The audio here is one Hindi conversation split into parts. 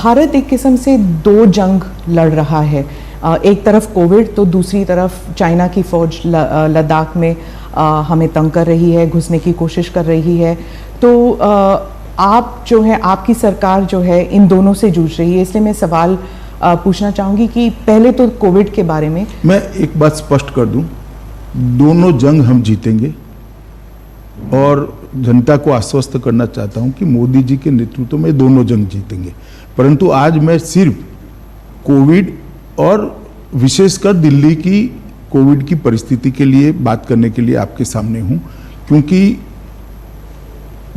भारत एक किस्म से दो जंग लड़ रहा है, एक तरफ कोविड तो दूसरी तरफ चाइना की फौज लद्दाख में हमें तंग कर रही है, घुसने की कोशिश कर रही है। तो आप जो है, आपकी सरकार जो है इन दोनों से जूझ रही है, इसलिए मैं सवाल पूछना चाहूँगी कि पहले तो कोविड के बारे में। मैं एक बात स्पष्ट कर दूं, दोनों जंग हम जीतेंगे और जनता को आश्वस्त करना चाहता हूं कि मोदी जी के नेतृत्व में दोनों जंग जीतेंगे। परंतु आज मैं सिर्फ कोविड और विशेषकर दिल्ली की कोविड की परिस्थिति के लिए बात करने के लिए आपके सामने हूं, क्योंकि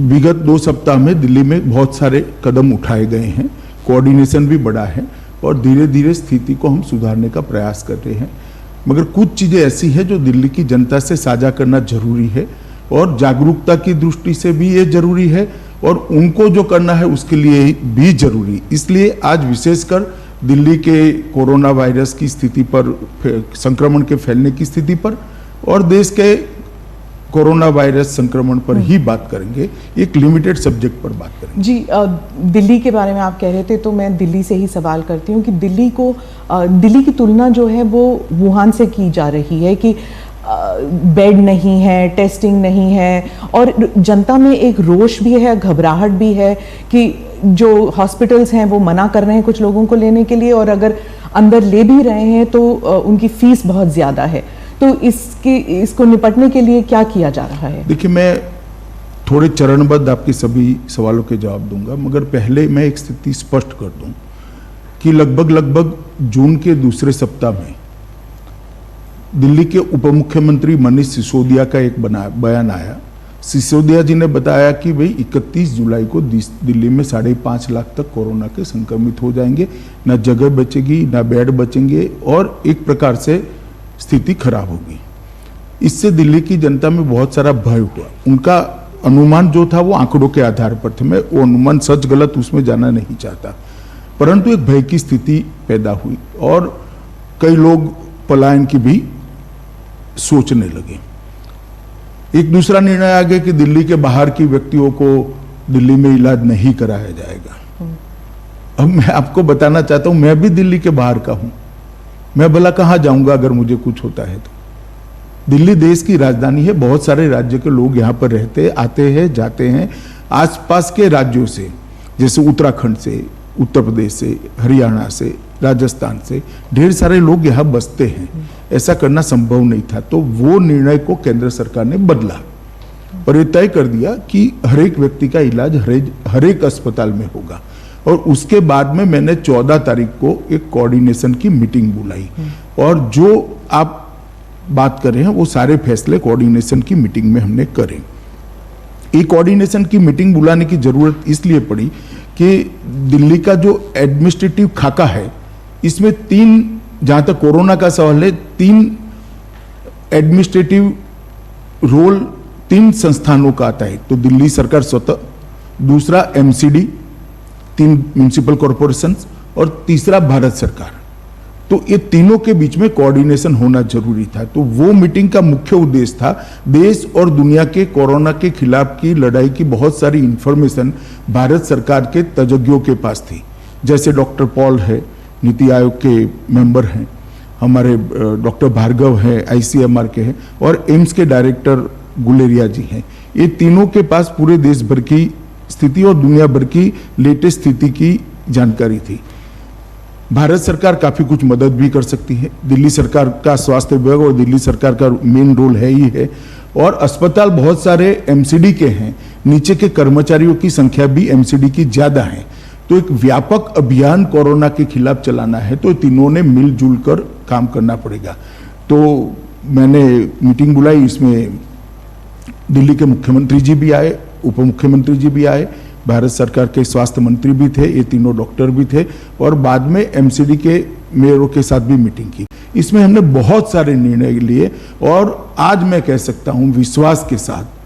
विगत 2 सप्ताह में दिल्ली में बहुत सारे कदम उठाए गए हैं, कोऑर्डिनेशन भी बढ़ा है और धीरे धीरे स्थिति को हम सुधारने का प्रयास कर रहे हैं। मगर कुछ चीज़ें ऐसी हैं जो दिल्ली की जनता से साझा करना जरूरी है और जागरूकता की दृष्टि से भी ये जरूरी है और उनको जो करना है उसके लिए भी जरूरी। इसलिए आज विशेषकर दिल्ली के कोरोना वायरस की स्थिति पर, संक्रमण के फैलने की स्थिति पर और देश के कोरोना वायरस संक्रमण पर ही बात करेंगे, एक लिमिटेड सब्जेक्ट पर बात करेंगे। जी, दिल्ली के बारे में आप कह रहे थे तो मैं दिल्ली से ही सवाल करती हूँ कि दिल्ली की तुलना जो है वो वुहान से की जा रही है कि बेड नहीं है, टेस्टिंग नहीं है और जनता में एक रोष भी है, घबराहट भी है कि जो हॉस्पिटल्स हैं वो मना कर रहे हैं कुछ लोगों को लेने के लिए और अगर अंदर ले भी रहे हैं तो उनकी फीस बहुत ज़्यादा है। तो इसको निपटने के लिए क्या किया जा रहा है? देखिए, मैं थोड़े चरणबद्ध आपके सभी सवालों के जवाब दूंगा, मगर पहले मैं एक स्थिति स्पष्ट कर दूं कि लगभग जून के दूसरे सप्ताह में दिल्ली के उप मुख्यमंत्री मनीष सिसोदिया का एक बयान आया। सिसोदिया जी ने बताया कि भाई 31 जुलाई को दिल्ली में 5.5 लाख तक कोरोना के संक्रमित हो जाएंगे, ना जगह बचेगी ना बेड बचेंगे और एक प्रकार से स्थिति खराब होगी। इससे दिल्ली की जनता में बहुत सारा भय हुआ। उनका अनुमान जो था वो आंकड़ों के आधार पर थे, मैं वो अनुमान सच गलत उसमें जाना नहीं चाहता, परंतु एक भय की स्थिति पैदा हुई और कई लोग पलायन की भी सोचने लगे। एक दूसरा निर्णय आ गया कि दिल्ली के बाहर की व्यक्तियों को दिल्ली में इलाज नहीं कराया जाएगा। अब मैं आपको बताना चाहता हूं, मैं भी दिल्ली के बाहर का हूं, मैं भला कहां जाऊंगा अगर मुझे कुछ होता है तो। दिल्ली देश की राजधानी है, बहुत सारे राज्य के लोग यहां पर रहते, आते हैं, जाते हैं। आसपास के राज्यों से, जैसे उत्तराखंड से, उत्तर प्रदेश से, हरियाणा से, राजस्थान से ढेर सारे लोग यहाँ बसते हैं। ऐसा करना संभव नहीं था, तो वो निर्णय को केंद्र सरकार ने बदला और ये तय कर दिया कि हर एक व्यक्ति का इलाज हर एक अस्पताल में होगा। और उसके बाद में मैंने 14 तारीख को एक कोऑर्डिनेशन की मीटिंग बुलाई और जो आप बात कर रहे हैं वो सारे फैसले कोऑर्डिनेशन की मीटिंग में हमने करे। ये कोऑर्डिनेशन की मीटिंग बुलाने की जरूरत इसलिए पड़ी कि दिल्ली का जो एडमिनिस्ट्रेटिव खाका है, इसमें 3, जहां तक कोरोना का सवाल है, 3 एडमिनिस्ट्रेटिव रोल 3 संस्थानों का आता है। तो दिल्ली सरकार स्वतः, दूसरा एमसीडी, 3 म्युनिसिपल कॉरपोरेशन और तीसरा भारत सरकार। तो ये तीनों के बीच में कोऑर्डिनेशन होना जरूरी था। तो वो मीटिंग का मुख्य उद्देश्य था, देश और दुनिया के कोरोना के खिलाफ की लड़ाई की बहुत सारी इंफॉर्मेशन भारत सरकार के तज्ञों के पास थी। जैसे डॉक्टर पॉल है, नीति आयोग के मेंबर हैं, हमारे डॉक्टर भार्गव है, आईसीएमआर के हैं और एम्स के डायरेक्टर गुलेरिया जी हैं। ये तीनों के पास पूरे देश भर की स्थिति और दुनिया भर की लेटेस्ट स्थिति की जानकारी थी। भारत सरकार काफी कुछ मदद भी कर सकती है, दिल्ली सरकार का स्वास्थ्य विभाग और दिल्ली सरकार का मेन रोल है ही है। और अस्पताल बहुत सारे एमसीडी के हैं, नीचे के कर्मचारियों की संख्या भी एमसीडी की ज्यादा है। तो एक व्यापक अभियान कोरोना के खिलाफ चलाना है, तो तीनों ने मिलजुल कर काम करना पड़ेगा। तो मैंने मीटिंग बुलाई, इसमें दिल्ली के मुख्यमंत्री जी भी आए, उप मुख्यमंत्री जी भी आए, भारत सरकार के स्वास्थ्य मंत्री भी थे, ये तीनों डॉक्टर भी थे और बाद में एमसीडी के मेयरों के साथ भी मीटिंग की। इसमें हमने बहुत सारे निर्णय लिए और आज मैं कह सकता हूं विश्वास के साथ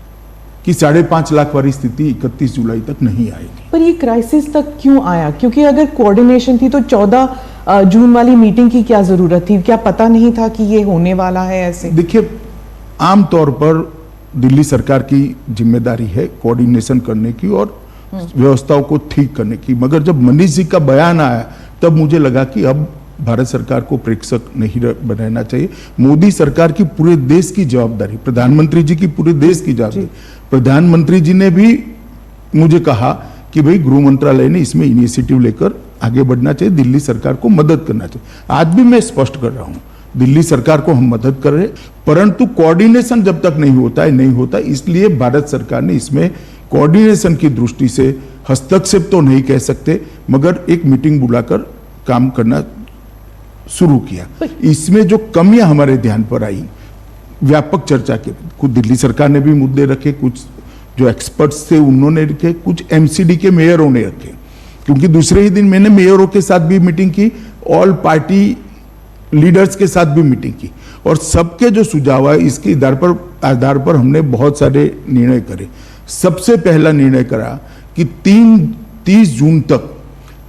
कि 5.5 लाख वाली स्थिति 31 जुलाई तक नहीं आएगी। पर ये क्राइसिस तक क्यों आया? क्योंकि अगर कोऑर्डिनेशन थी तो 14 जून वाली मीटिंग की क्या जरूरत थी? क्या पता नहीं था कि ये होने वाला है ऐसे? देखिए, आमतौर पर दिल्ली सरकार की जिम्मेदारी है कोऑर्डिनेशन करने की और व्यवस्थाओं को ठीक करने की। मगर जब मनीष जी का बयान आया तब मुझे लगा कि अब भारत सरकार को प्रेक्षक नहीं बनाना चाहिए। मोदी सरकार की पूरे देश की जवाबदारी, प्रधानमंत्री जी की पूरे देश की जवाबदारी। प्रधानमंत्री जी ने भी मुझे कहा कि भाई गृह मंत्रालय ने इसमें इनिशिएटिव लेकर आगे बढ़ना चाहिए, दिल्ली सरकार को मदद करना चाहिए। आज भी मैं स्पष्ट कर रहा हूं, दिल्ली सरकार को हम मदद कर रहे हैं, परंतु कोऑर्डिनेशन जब तक नहीं होता है नहीं होता। इसलिए भारत सरकार ने इसमें कोऑर्डिनेशन की दृष्टि से हस्तक्षेप तो नहीं कह सकते, मगर एक मीटिंग बुलाकर काम करना शुरू किया। इसमें जो कमियां हमारे ध्यान पर आई, व्यापक चर्चा के कुछ दिल्ली सरकार ने भी मुद्दे रखे, कुछ जो एक्सपर्ट्स थे उन्होंने रखे, कुछ एमसीडी के मेयरों ने रखे। क्योंकि दूसरे ही दिन मैंने मेयरों के साथ भी मीटिंग की, ऑल पार्टी लीडर्स के साथ भी मीटिंग की, और सबके जो सुझाव है इसके आधार पर हमने बहुत सारे निर्णय करे। सबसे पहला निर्णय करा कि 30 जून तक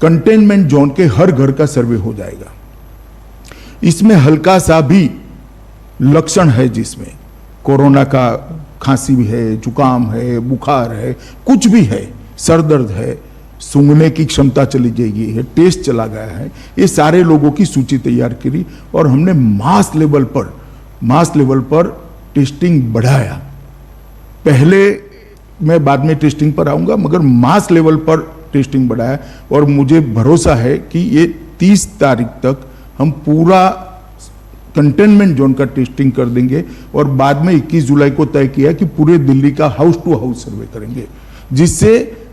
कंटेनमेंट जोन के हर घर का सर्वे हो जाएगा। इसमें हल्का सा भी लक्षण है, जिसमें कोरोना का खांसी भी है, जुकाम है, बुखार है, कुछ भी है, सर दर्द है, सूंघने की क्षमता चली जाएगी है, टेस्ट चला गया है, ये सारे लोगों की सूची तैयार करी और हमने मास लेवल पर टेस्टिंग बढ़ाया। पहले मैं बाद में टेस्टिंग पर आऊंगा, मगर मास लेवल पर टेस्टिंग बढ़ाया और मुझे भरोसा है कि ये 30 तारीख तक हम पूरा कंटेनमेंट जोन का टेस्टिंग कर देंगे और बाद में 21 जुलाई को तय किया कि पूरे दिल्ली का हाउस टू हाउस सर्वे करेंगे,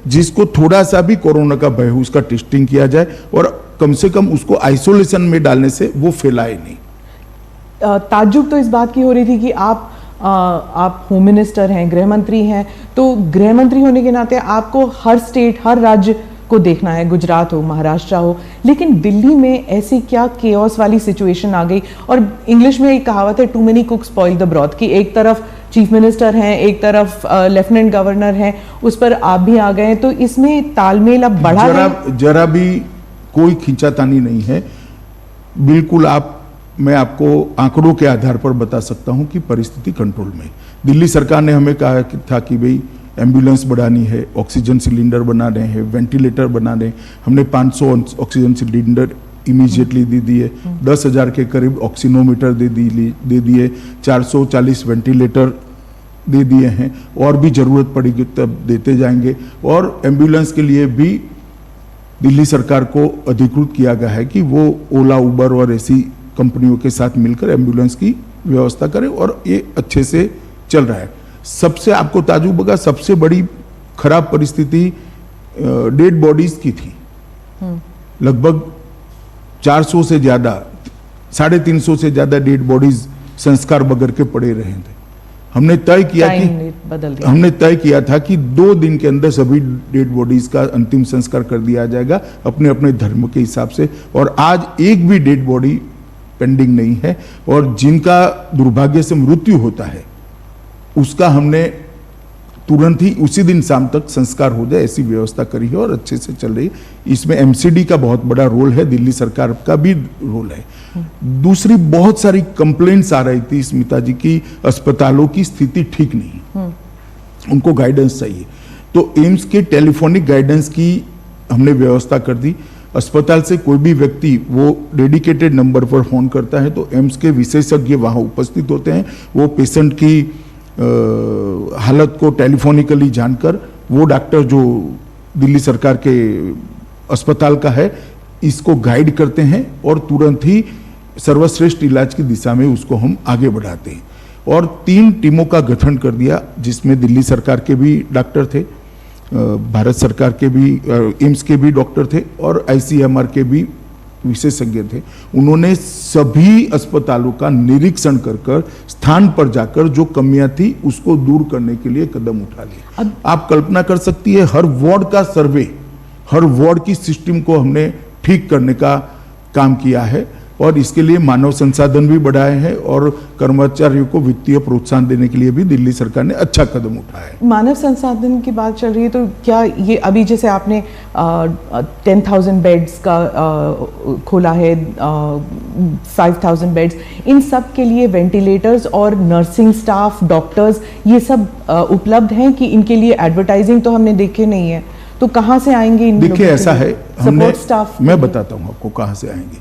जिसको थोड़ा सा भी कोरोना का भय हो उसका टेस्टिंग किया जाए और कम से कम उसको आइसोलेशन में डालने से वो फैलाए नहीं। ताज्जुब तो इस बात की हो रही थी कि आप होम मिनिस्टर हैं, गृह मंत्री हैं, तो गृह मंत्री होने के नाते आपको हर स्टेट, हर राज्य को देखना है, गुजरात हो, महाराष्ट्र हो, लेकिन दिल्ली में ऐसी क्या केओस वाली सिचुएशन आ गई। और इंग्लिश में एक कहावत है, too many cooks spoil the broth, कि एक तरफ चीफ मिनिस्टर हैं, एक तरफ लेफ्टिनेंट गवर्नर हैं, उस पर आप भी आ गए, तो इसमें तालमेल अब बढ़ा है। जरा भी कोई खींचातानी नहीं है, बिल्कुल मैं आपको आंकड़ों के आधार पर बता सकता हूं कि परिस्थिति कंट्रोल में। दिल्ली सरकार ने हमें कहा था कि भाई एम्बुलेंस बढ़ानी है, ऑक्सीजन सिलेंडर बना रहे हैं, वेंटिलेटर बना रहे हैं। हमने 500 ऑक्सीजन सिलेंडर इमीडिएटली दे दिए, 10,000 के करीब ऑक्सीनोमीटर दे दिए, 440 वेंटिलेटर दे दिए हैं, और भी जरूरत पड़ेगी तब देते जाएंगे। और एम्बुलेंस के लिए भी दिल्ली सरकार को अधिकृत किया गया है कि वो ओला, उबर और ऐसी कंपनियों के साथ मिलकर एम्बुलेंस की व्यवस्था करें, और ये अच्छे से चल रहा है। सबसे आपको ताजुब होगा, सबसे बड़ी खराब परिस्थिति डेड बॉडीज की थी। लगभग 400 से ज्यादा, 350 से ज्यादा डेड बॉडीज संस्कार बगैर के पड़े रहे थे। हमने तय किया था कि 2 दिन के अंदर सभी डेड बॉडीज का अंतिम संस्कार कर दिया जाएगा अपने अपने धर्म के हिसाब से, और आज एक भी डेड बॉडी पेंडिंग नहीं है। और जिनका दुर्भाग्य से मृत्यु होता है उसका हमने तुरंत ही उसी दिन शाम तक संस्कार हो जाए, ऐसी व्यवस्था करी है और अच्छे से चल रही है। इसमें एमसीडी का बहुत बड़ा रोल है, दिल्ली सरकार का भी रोल है। दूसरी बहुत सारी कंप्लेंट्स आ रही थी स्मिता जी की, अस्पतालों की स्थिति ठीक नहीं, उनको गाइडेंस चाहिए, तो एम्स के टेलीफोनिक गाइडेंस की हमने व्यवस्था कर दी। अस्पताल से कोई भी व्यक्ति वो डेडिकेटेड नंबर पर फोन करता है तो एम्स के विशेषज्ञ वहां उपस्थित होते हैं। वो पेशेंट की हालत को टेलीफोनिकली जानकर वो डॉक्टर जो दिल्ली सरकार के अस्पताल का है इसको गाइड करते हैं और तुरंत ही सर्वश्रेष्ठ इलाज की दिशा में उसको हम आगे बढ़ाते हैं। और 3 टीमों का गठन कर दिया, जिसमें दिल्ली सरकार के भी डॉक्टर थे, भारत सरकार के भी एम्स के भी डॉक्टर थे और आईसीएमआर के भी विशेषज्ञ थे। उन्होंने सभी अस्पतालों का निरीक्षण कर स्थान पर जाकर जो कमियां थी उसको दूर करने के लिए कदम उठा लिए। आप कल्पना कर सकती है, हर वार्ड का सर्वे, हर वार्ड की सिस्टम को हमने ठीक करने का काम किया है और इसके लिए मानव संसाधन भी बढ़ाए हैं और कर्मचारियों को वित्तीय प्रोत्साहन देने के लिए भी दिल्ली सरकार ने अच्छा कदम उठाया है। मानव संसाधन की बात चल रही है, तो क्या ये अभी जैसे आपने 10,000 बेड्स का खोला है, 5,000 बेड्स, इन सब के लिए वेंटिलेटर्स और नर्सिंग स्टाफ, डॉक्टर्स, ये सब उपलब्ध हैं कि इनके लिए एडवर्टाइजिंग तो हमने देखे नहीं है, तो कहाँ से आएंगे इन देखिए ऐसा है, हमने सपोर्ट स्टाफ? मैं बताता हूँ आपको कहाँ से आएंगे।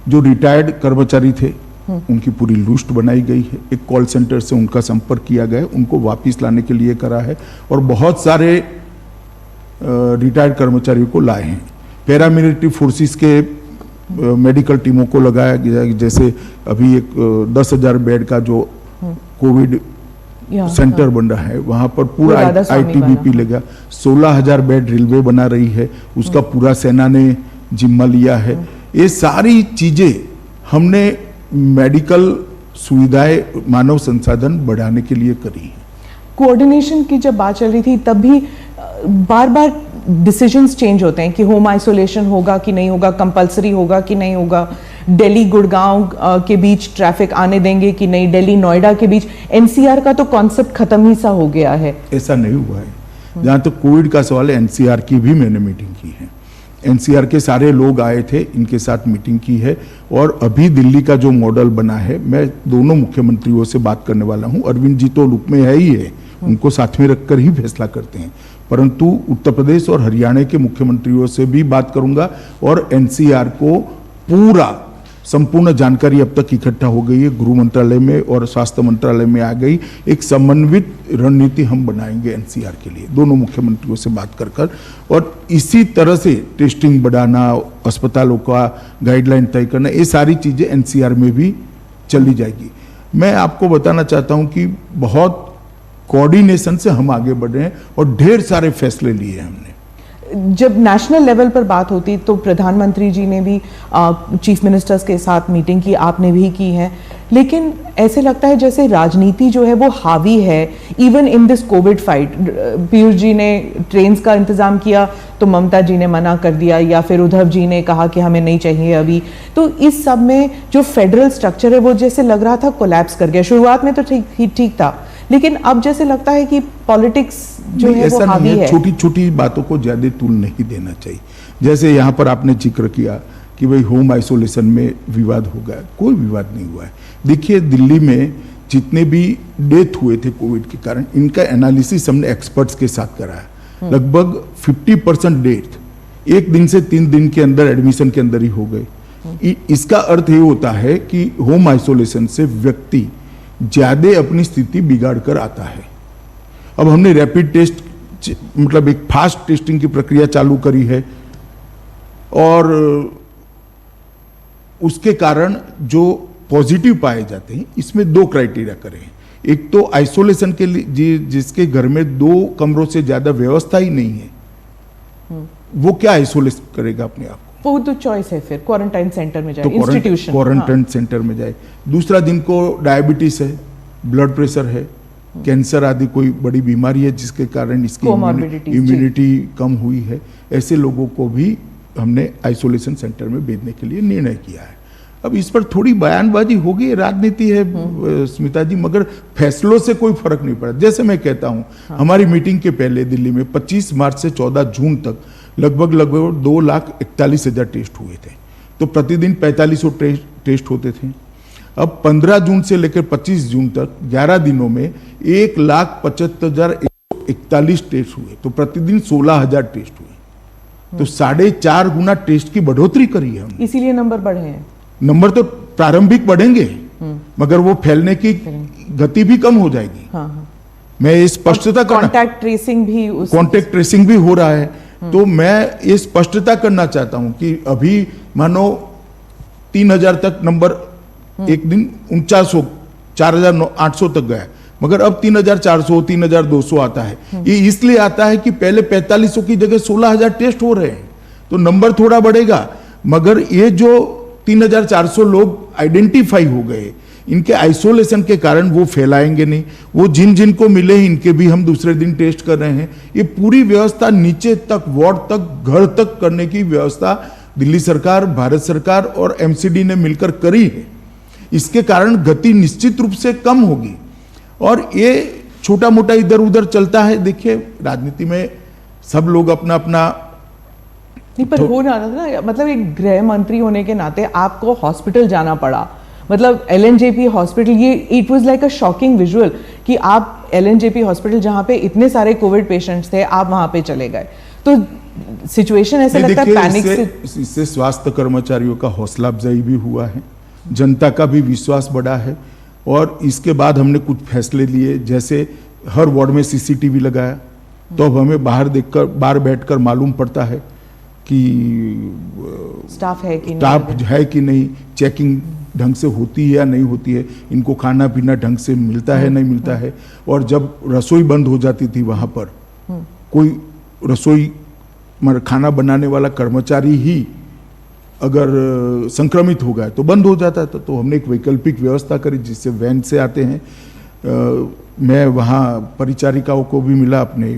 जो रिटायर्ड कर्मचारी थे उनकी पूरी लिस्ट बनाई गई है, एक कॉल सेंटर से उनका संपर्क किया गया है, उनको वापस लाने के लिए करा है, और बहुत सारे रिटायर्ड कर्मचारियों को लाए हैं। पैरामिलिट्री फोर्सेस के मेडिकल टीमों को लगाया गया, जैसे अभी एक 10,000 बेड का जो कोविड सेंटर बन रहा है, वहां पर पूरा आईटीबीपी लेगा। 16,000 बेड रेलवे बना रही है, उसका पूरा सेना ने जिम्मा लिया है। ये सारी चीजें हमने मेडिकल सुविधाएं, मानव संसाधन बढ़ाने के लिए करी है। कोऑर्डिनेशन की जब बात चल रही थी तब भी बार बार डिसीजंस चेंज होते हैं कि होम आइसोलेशन होगा कि नहीं होगा, कंपलसरी होगा कि नहीं होगा, दिल्ली गुड़गांव के बीच ट्रैफिक आने देंगे कि नहीं, दिल्ली नोएडा के बीच। एनसीआर का तो कॉन्सेप्ट खत्म ही सा हो गया है। ऐसा नहीं हुआ है। जहां तक कोविड का सवाल है, एनसीआर की भी मैंने मीटिंग की है, एनसीआर के सारे लोग आए थे, इनके साथ मीटिंग की है। और अभी दिल्ली का जो मॉडल बना है, मैं दोनों मुख्यमंत्रियों से बात करने वाला हूं। अरविंद जी तो लुक में है ही है, उनको साथ में रखकर ही फैसला करते हैं, परंतु उत्तर प्रदेश और हरियाणा के मुख्यमंत्रियों से भी बात करूंगा। और एनसीआर को पूरा संपूर्ण जानकारी अब तक इकट्ठा हो गई है, गृह मंत्रालय में और स्वास्थ्य मंत्रालय में आ गई। एक समन्वित रणनीति हम बनाएंगे एनसीआर के लिए, दोनों मुख्यमंत्रियों से बात कर और इसी तरह से टेस्टिंग बढ़ाना, अस्पतालों का गाइडलाइन तय करना, ये सारी चीजें एनसीआर में भी चली जाएगी। मैं आपको बताना चाहता हूं कि बहुत कोऑर्डिनेशन से हम आगे बढ़ रहे हैं और ढेर सारे फैसले लिए हमने। जब नेशनल लेवल पर बात होती तो प्रधानमंत्री जी ने भी चीफ मिनिस्टर्स के साथ मीटिंग की, आपने भी की है, लेकिन ऐसे लगता है जैसे राजनीति जो है वो हावी है even in this Covid fight. Piyush ji ने ट्रेन्स का इंतजाम किया तो ममता जी ने मना कर दिया, या फिर उद्धव जी ने कहा कि हमें नहीं चाहिए अभी। तो इस सब में जो फेडरल स्ट्रक्चर है वो जैसे लग रहा था कोलैप्स कर गया। शुरुआत में तो ठीक था, लेकिन अब जैसे लगता है कि पॉलिटिक्स जो है वो हावी है। छोटी छोटी बातों को ज्यादा तूल नहीं देना चाहिए। जैसे यहाँ पर आपने जिक्र किया कि भाई होम आइसोलेशन में विवाद हो गया, कोई विवाद नहीं हुआ है। देखिए दिल्ली में जितने भी डेथ हुए थे कोविड के कारण, इनका एनालिसिस हमने एक्सपर्ट्स के साथ कराया। लगभग 50% डेथ 1 दिन से 3 दिन के अंदर एडमिशन के अंदर ही हो गए। इसका अर्थ ये होता है कि होम आइसोलेशन से व्यक्ति ज्यादा अपनी स्थिति बिगाड़ कर आता है। अब हमने रैपिड टेस्ट, मतलब एक फास्ट टेस्टिंग की प्रक्रिया चालू करी है, और उसके कारण जो पॉजिटिव पाए जाते हैं, इसमें 2 क्राइटेरिया करे हैं। एक तो आइसोलेशन के लिए जिसके घर में 2 कमरों से ज्यादा व्यवस्था ही नहीं है, वो क्या आइसोलेट करेगा अपने आप को? वो तो चॉइस है, फिर क्वारंटाइन सेंटर में जाए, इंस्टीट्यूशन क्वारंटाइन सेंटर में जाए। दूसरा, जिनको डायबिटीज है, ब्लड प्रेशर है, कैंसर आदि कोई बड़ी बीमारी है जिसके कारण इसकी इम्यूनिटी कम हुई है, ऐसे लोगों को भी हमने आइसोलेशन सेंटर में भेजने के लिए निर्णय किया है। अब इस पर थोड़ी बयानबाजी होगी, राजनीति है स्मिता जी, मगर फैसलों से कोई फर्क नहीं पड़ा। जैसे मैं कहता हूं, हमारी मीटिंग के पहले दिल्ली में 25 मार्च से 14 जून तक लगभग 2,41,000 टेस्ट हुए थे, तो प्रतिदिन 4500 टेस्ट होते थे। अब 15 जून से लेकर 25 जून तक 11 दिनों में 1,75,141 टेस्ट हुए, तो प्रतिदिन 16,000 टेस्ट हुए, तो 4.5 गुना टेस्ट की बढ़ोतरी करी है हमने। इसीलिए नंबर बढ़े हैं। नंबर तो प्रारंभिक बढ़ेंगे, मगर वो फैलने की गति भी कम हो जाएगी। हाँ। मैं ये स्पष्टता कॉन्टैक्ट ट्रेसिंग भी हो रहा है, तो मैं ये स्पष्टता करना चाहता हूं कि अभी मानो 3,000 तक नंबर एक दिन 4900 4,800 तक गया, मगर अब 3,400 3,200 आता है। ये इसलिए आता है कि पहले 4500 की जगह 16,000 टेस्ट हो रहे हैं, तो नंबर थोड़ा बढ़ेगा, मगर ये जो 3,400 लोग आइडेंटिफाई हो गए, इनके आइसोलेशन के कारण वो फैलाएंगे नहीं। वो जिन जिन को मिले इनके भी हम दूसरे दिन टेस्ट कर रहे हैं। ये पूरी व्यवस्था नीचे तक, वार्ड तक, घर तक करने की व्यवस्था दिल्ली सरकार, भारत सरकार और एमसीडी ने मिलकर करी है। इसके कारण गति निश्चित रूप से कम होगी, और ये छोटा मोटा इधर उधर चलता है। देखिए राजनीति में सब लोग अपना अपना नहीं, पर हो रहा था ना, मतलब एक गृह मंत्री होने के नाते आपको हॉस्पिटल जाना पड़ा, मतलब LNJP हॉस्पिटल, ये it was like a shocking visual कि आप LNJP हॉस्पिटल जहां पे इतने सारे कोविड पेशेंट्स थे, आप वहां पे चले गए। तो सिचुएशन ऐसा नहीं, लगता है देखिए, पैनिक इससे स्वास्थ्य कर्मचारियों का हौसला अफजाई भी हुआ है, जनता का भी विश्वास बढ़ा है। और इसके बाद हमने कुछ फैसले लिए, जैसे हर वार्ड में सीसीटीवी लगाया, तो अब हमें बाहर बैठकर मालूम पड़ता है कि स्टाफ है कि नहीं, चेकिंग ढंग से होती है या नहीं होती है, इनको खाना पीना ढंग से मिलता है नहीं मिलता है। और जब रसोई बंद हो जाती थी वहाँ पर, कोई रसोई खाना बनाने वाला कर्मचारी ही अगर संक्रमित हो गया तो बंद हो जाता था। तो हमने एक वैकल्पिक व्यवस्था करी, जिससे वैन से आते हैं। मैं वहाँ परिचारिकाओं को भी मिला, अपने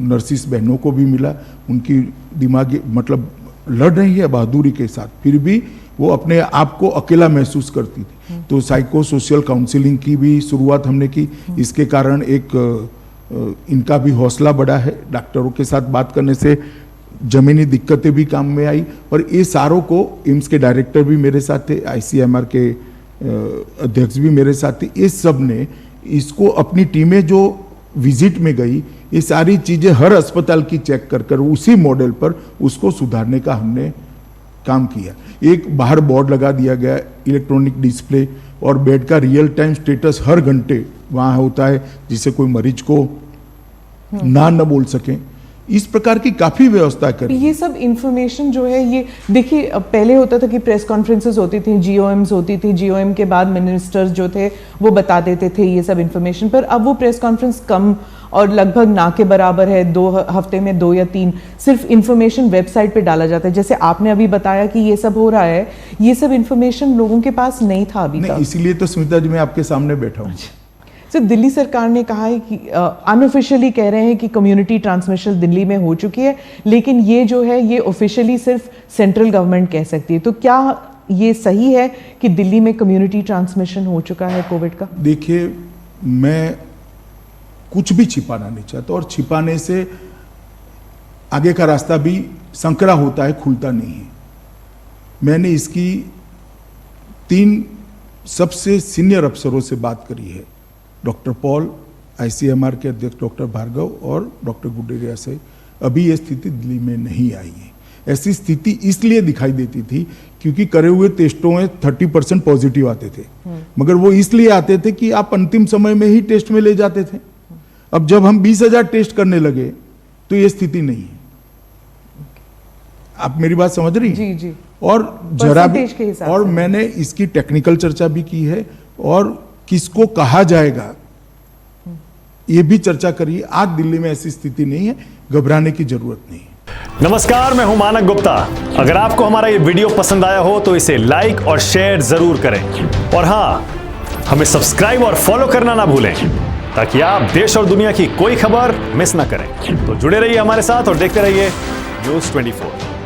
नर्सिस बहनों को भी मिला, उनकी दिमागी मतलब लड़ रही है बहादुरी के साथ, फिर भी वो अपने आप को अकेला महसूस करती थी। तो साइको सोशल काउंसलिंग की भी शुरुआत हमने की। इसके कारण इनका भी हौसला बढ़ा है। डॉक्टरों के साथ बात करने से जमीनी दिक्कतें भी काम में आई। और ये सारों को, एम्स के डायरेक्टर भी मेरे साथ थे, ICMR के अध्यक्ष भी मेरे साथ थे, ये सब ने इसको अपनी टीमें जो विजिट में गई, ये सारी चीजें हर अस्पताल की चेक कर उसी मॉडल पर उसको सुधारने का हमने काम किया। एक बाहर बोर्ड लगा दिया गया, इलेक्ट्रॉनिक डिस्प्ले, और बेड का रियल टाइम स्टेटस हर घंटे वहाँ होता है, जिससे कोई मरीज को न बोल सके। इस प्रकार की काफी व्यवस्था करी। ये सब इंफॉर्मेशन जो है, ये देखिए पहले होता था कि प्रेस कॉन्फ्रेंसेस होती थी, GOMs होती थी, GOM के बाद मिनिस्टर्स जो थे वो बता देते थे ये सब इंफॉर्मेशन। पर अब वो प्रेस कॉन्फ्रेंस कम और लगभग ना के बराबर है, 2 हफ्ते में 2 या 3 सिर्फ इंफॉर्मेशन वेबसाइट पे डाला जाता है। जैसे आपने अभी बताया कि ये सब हो रहा है, ये सब इंफॉर्मेशन लोगों के पास नहीं था अभी तक। इसीलिए तो स्मिता जी मैं आपके सामने बैठा हूँ। सर, दिल्ली सरकार ने कहा है कि अनऑफिशियली कह रहे हैं कि कम्युनिटी ट्रांसमिशन दिल्ली में हो चुकी है, लेकिन ये जो है ये ऑफिशियली सिर्फ सेंट्रल गवर्नमेंट कह सकती है। तो क्या ये सही है कि दिल्ली में कम्युनिटी ट्रांसमिशन हो चुका है कोविड का? देखिए, मैं कुछ भी छिपाना नहीं चाहता, और छिपाने से आगे का रास्ता भी संकरा होता है, खुलता नहीं है। मैंने इसकी 3 सबसे सीनियर अफसरों से बात करी है, डॉक्टर पॉल, ICMR के अध्यक्ष डॉक्टर भार्गव और डॉक्टर गुडेरिया से। अभी ये स्थिति दिल्ली में नहीं आई है। ऐसी स्थिति इसलिए दिखाई देती थी क्योंकि करे हुए टेस्टों में 30% पॉजिटिव आते थे, मगर वो इसलिए आते थे कि आप अंतिम समय में ही टेस्ट में ले जाते थे। अब जब हम 20,000 टेस्ट करने लगे तो ये स्थिति नहीं है। आप मेरी बात समझ रही हैं? जी। और जरा भी, और मैंने इसकी टेक्निकल चर्चा भी की है, और किसको कहा जाएगा ये भी चर्चा करिए। आज दिल्ली में ऐसी स्थिति नहीं है, घबराने की जरूरत नहीं है। नमस्कार, मैं हूं मानक गुप्ता। अगर आपको हमारा ये वीडियो पसंद आया हो तो इसे लाइक और शेयर जरूर करें, और हां, हमें सब्सक्राइब और फॉलो करना ना भूलें, ताकि आप देश और दुनिया की कोई खबर मिस ना करें। तो जुड़े रहिए हमारे साथ और देखते रहिए News 24।